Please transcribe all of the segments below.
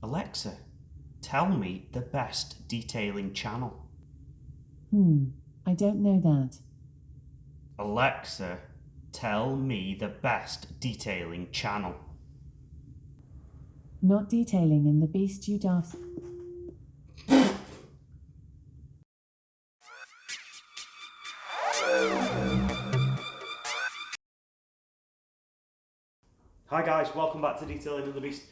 Alexa, tell me the best detailing channel. I don't know that. Alexa, tell me the best detailing channel. Not detailing in the beast, you daft. Hi guys, welcome back to Detailing in the Beast.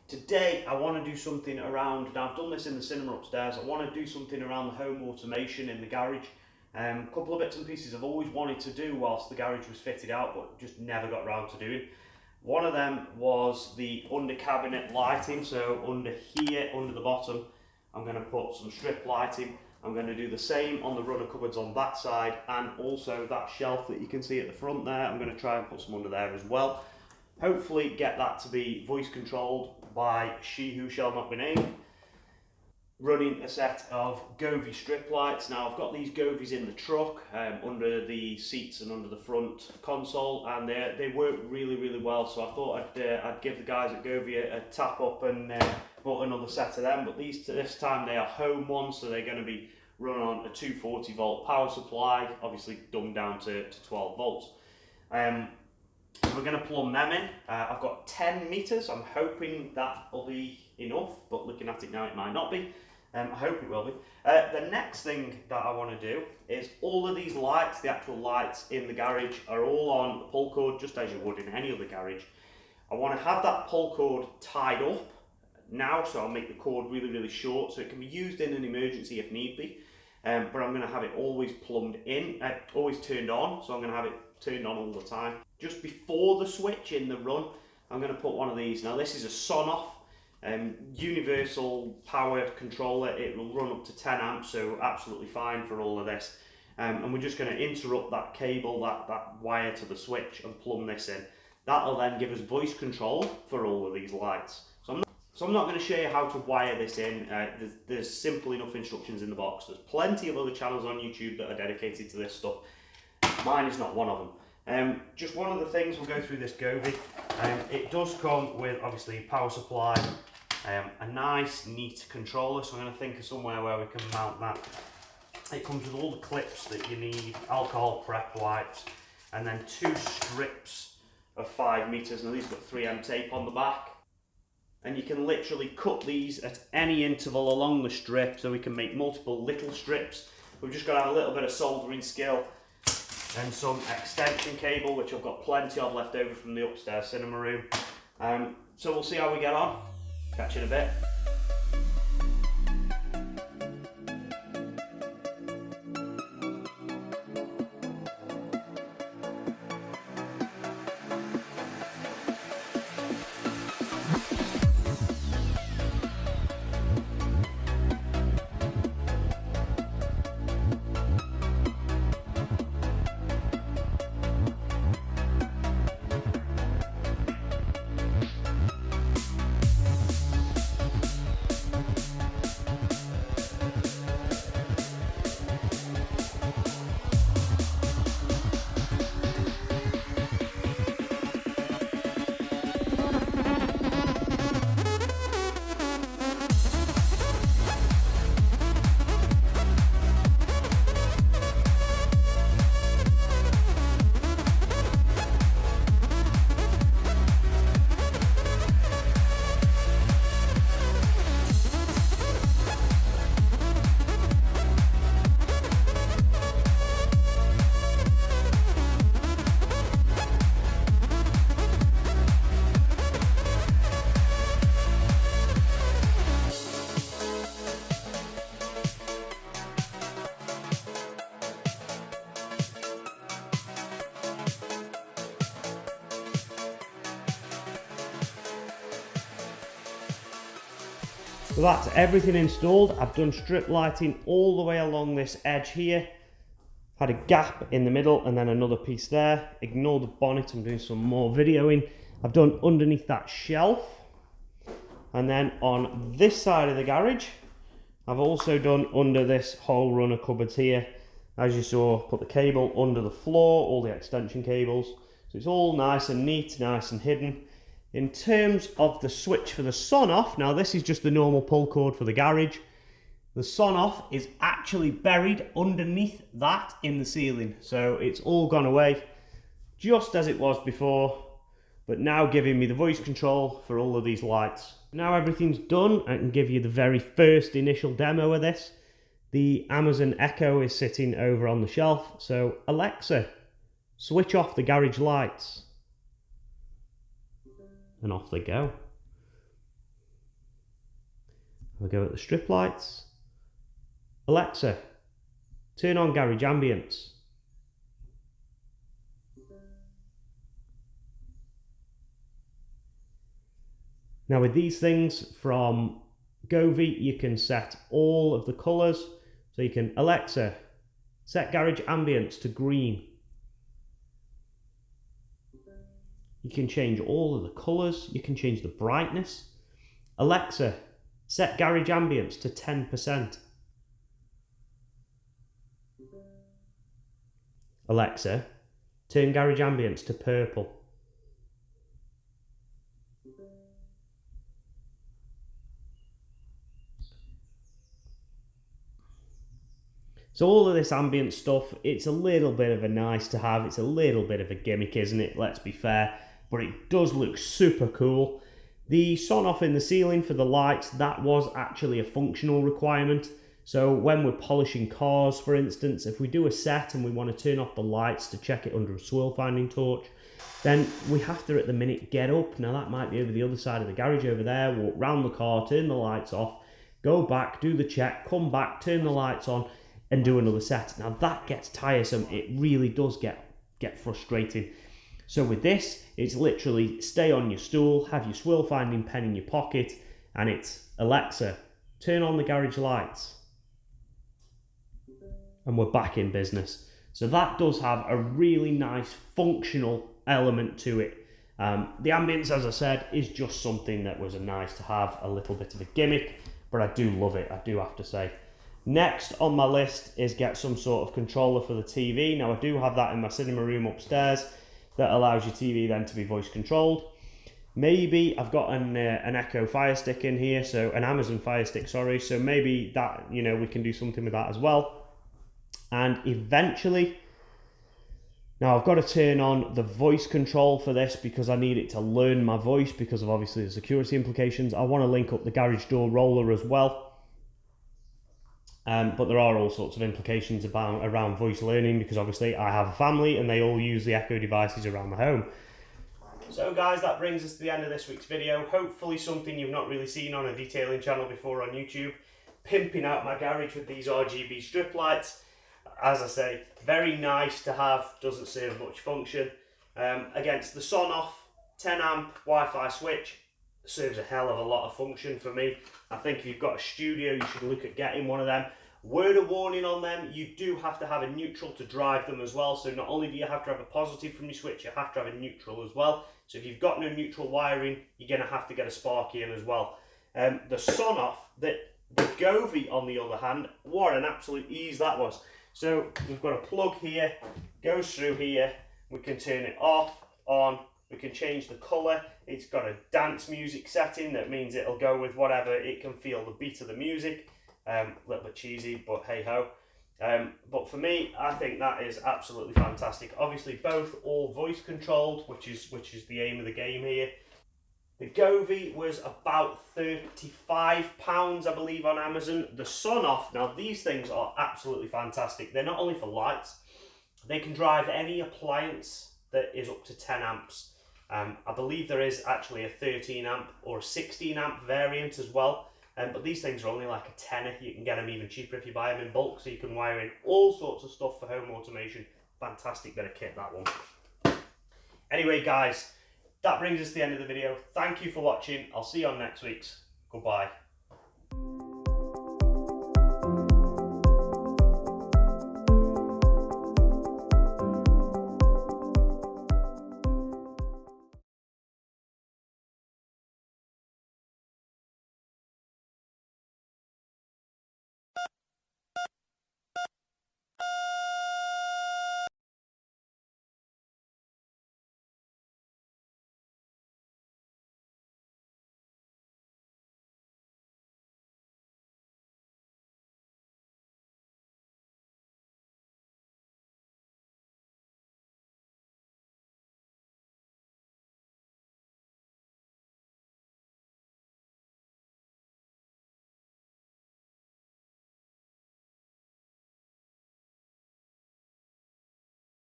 Today I want to do something around, now I've done this in the cinema upstairs, I want to do something around the home automation in the garage. A couple of bits and pieces I've always wanted to do whilst the garage was fitted out but just never got around to doing. One of them was the under cabinet lighting, so under here, under the bottom, I'm going to put some strip lighting. I'm going to do the same on the runner cupboards on that side, and also that shelf that you can see at the front there, I'm going to try and put some under there as well. Hopefully get that to be voice controlled by she who shall not be named. Running a set of Govee strip lights. Now I've got these Govees in the truck, under the seats and under the front console, and they work really well, so I thought I'd give the guys at Govee a tap up and bought another set of them. But this time they are home ones, so they're going to be run on a 240 volt power supply, obviously dumbed down to 12 volts. So we're going to plumb them in. I've got 10 meters. I'm hoping that will be enough, but looking at it now it might not be. I hope it will be. The next thing that I want to do is all of these lights, the actual lights in the garage, are all on the pull cord, just as you would in any other garage. I want to have that pull cord tied up now, so I'll make the cord really short so it can be used in an emergency if need be. But I'm going to have it always plumbed in, always turned on, so I'm going to have it turned on all the time. Just before the switch in the run, I'm going to put one of these. Now this is a Sonoff universal power controller. It will run up to 10 amps, so absolutely fine for all of this. And we're just going to interrupt that cable, that wire to the switch, and plumb this in. That'll then give us voice control for all of these lights. So I'm not going to show you how to wire this in. There's simple enough instructions in the box. There's plenty of other channels on YouTube that are dedicated to this stuff. Mine is not one of them. Just one of the things, we'll go through this Govee. It does come with obviously power supply, a nice neat controller, so I'm going to think of somewhere where we can mount that. It comes with all the clips that you need, alcohol prep wipes, and then 2 strips of 5 meters. Now these got 3M tape on the back, and you can literally cut these at any interval along the strip, so we can make multiple little strips. We've just got to have a little bit of soldering skill and some extension cable, which I've got plenty of left over from the upstairs cinema room. So we'll see how we get on. Catch you in a bit. So that's everything installed. I've done strip lighting all the way along this edge here. Had a gap in the middle and then another piece there. Ignore the bonnet, I'm doing some more videoing. I've done underneath that shelf. And then on this side of the garage, I've also done under this whole runner cupboards here. As you saw, put the cable under the floor, all the extension cables. So it's all nice and neat, nice and hidden. In terms of the switch for the sun off, now this is just the normal pull cord for the garage. The sun off is actually buried underneath that in the ceiling. So it's all gone away, just as it was before, but now giving me the voice control for all of these lights. Now everything's done, I can give you the very first initial demo of this. The Amazon Echo is sitting over on the shelf. So Alexa, switch off the garage lights. And off they go. I'll go at the strip lights. Alexa, turn on garage ambience. Now with these things from Govee, you can set all of the colours. So you can, Alexa, set garage ambience to green. You can change all of the colours. You can change the brightness. Alexa, set garage ambience to 10%. Alexa, turn garage ambience to purple. So all of this ambient stuff, it's a little bit of a nice to have. It's a little bit of a gimmick, isn't it? Let's be fair. But it does look super cool. The sun off in the ceiling for the lights, that was actually a functional requirement. So when we're polishing cars, for instance, if we do a set and we want to turn off the lights to check it under a swirl finding torch, then we have to at the minute get up. Now that might be over the other side of the garage over there, walk round the car, turn the lights off, go back, do the check, come back, turn the lights on, and do another set. Now that gets tiresome. It really does get frustrating. So with this, it's literally stay on your stool, have your swirl finding pen in your pocket, and it's Alexa, turn on the garage lights. And we're back in business. So that does have a really nice functional element to it. The ambience, as I said, is just something that was a nice to have, a little bit of a gimmick, but I do love it, I do have to say. Next on my list is get some sort of controller for the TV. Now I do have that in my cinema room upstairs that allows your TV then to be voice controlled. Maybe I've got an Echo Fire Stick in here, so an Amazon Fire Stick, sorry. So maybe that, you know, we can do something with that as well. And eventually, now I've got to turn on the voice control for this because I need it to learn my voice because of obviously the security implications. I want to link up the garage door roller as well. But there are all sorts of implications around voice learning because obviously I have a family and they all use the Echo devices around the home. So guys, that brings us to the end of this week's video. Hopefully something you've not really seen on a detailing channel before on YouTube. Pimping out my garage with these RGB strip lights. As I say, very nice to have, doesn't serve much function. Against the sun off, 10 amp Wi-Fi switch. Serves a hell of a lot of function for me. I think if you've got a studio, you should look at getting one of them. Word of warning on them, you do have to have a neutral to drive them as well. So not only do you have to have a positive from your switch, you have to have a neutral as well. So if you've got no neutral wiring, you're going to have to get a sparky in as well. The sun off, the Govee on the other hand, what an absolute ease that was. So we've got a plug here, goes through here, we can turn it off, on, we can change the colour. It's got a dance music setting that means it'll go with whatever, it can feel the beat of the music. A little bit cheesy, but hey ho. But for me, I think that is absolutely fantastic. Obviously both all voice controlled, which is the aim of the game here. The Govee was about £35, I believe, on Amazon. The sun off, now these things are absolutely fantastic. They're not only for lights, they can drive any appliance that is up to 10 amps. I believe there is actually a 13 amp or a 16 amp variant as well. But these things are only like a tenner. You can get them even cheaper if you buy them in bulk, so you can wire in all sorts of stuff for home automation. Fantastic bit of kit, that one. Anyway, guys, that brings us to the end of the video. Thank you for watching. I'll see you on next week's. Goodbye.